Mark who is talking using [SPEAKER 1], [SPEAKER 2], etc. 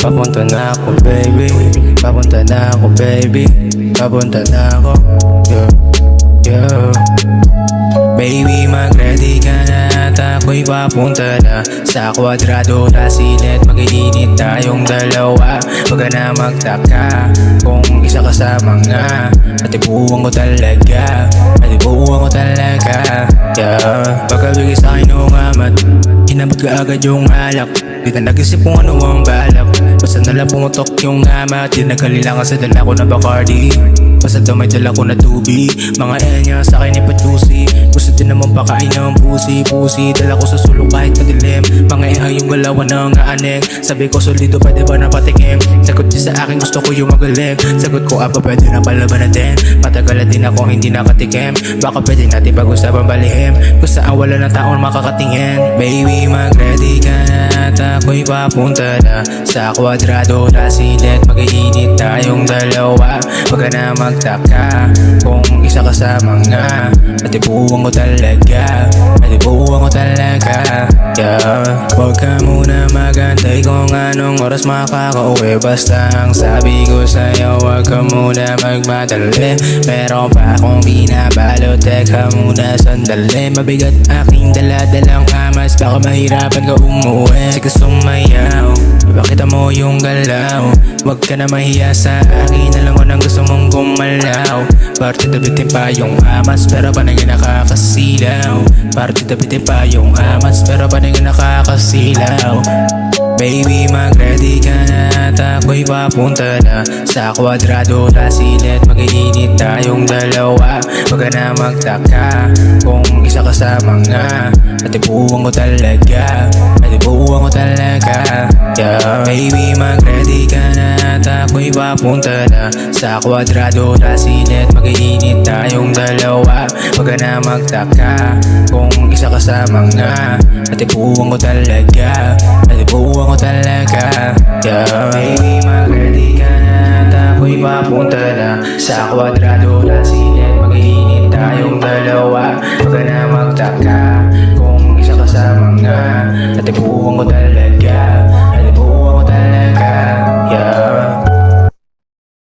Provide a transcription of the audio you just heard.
[SPEAKER 1] Papunta na ako baby, papunta na ako baby, papunta na ako, yeah, yeah. Baby, mag-ready ka na at ako'y papunta na sa kwadrado na sinet. Mag-iinit tayong dalawa, wag ka na magtaka kung isa ka sa mga atibuhan ko talaga, atibuhan ko talaga, yeah. Pagkabigay sa'kin ng amat, hinabot ka agad yung alak. Di na nag-isip kung ano ang balak, basta nalang pumutok yung amat. Di nagkalilangan sa dala ko na Bacardi, basta daw may dala ko na tubig. Mga enya sa'kin ipachusi, gusto din naman pakain ng pusi. Dala ko sa sulok kahit madilim, mga eha yung galawan ng aaneng. Sabi ko solido, pwede ba napatikim? Sagot niya sa akin, gusto ko yung magaling. Sagot ko apa, pwede na palaban natin. Matagal na din ako hindi nakatikim, baka pwede natin pag-usapan balihim kung saan wala na taon makakatingin. Baby, mag-ready ka na at ako'y papunta na sa kwadrado na sinet. Mag-iinit tayong dalawa, wag ka na magtaka kung isa ka sa mga atibuhan ko talaga, atibuhan ko talaga, yeah. Wag ka muna magantay kung anong oras makakauwi, basta ang sabi ko sa'yo, wag ka muna magmadali. Meron pa akong binabalot, teka muna sandali. Mabigat aking daladalang amas, baka mahirapan ka umuwi. Sige sumayaw, ipakita mo yung galaw, wag ka na mahiya sa akin, alam ko nang gusto mong gumalaw. Parte dabitin pa yung amas, pero paningin nakakasilaw. Parte dabitin pa yung amas, pero paningin nakakasilaw. Baby, mag-ready ka na at ako'y papunta na sa kwadrado na sinet. Mag-iinit tayong dalawa, wag ka na magtaka kung isa ka sa mga atibuhan ko talaga, atibuhan ko talaga, yeah. Baby, mag-ready ka na at ako'y papunta na sa kwadrado na sinet. Mag-iinit tayong dalawa, wag ka na magtaka kung isa ka sa mga atibuhan ko talaga, atibuhan ko talaga, yeah. Baby, mag-ready ka na at ako'y papunta na sa kwadrado na sinet. Mag-iinit tayong dalawa,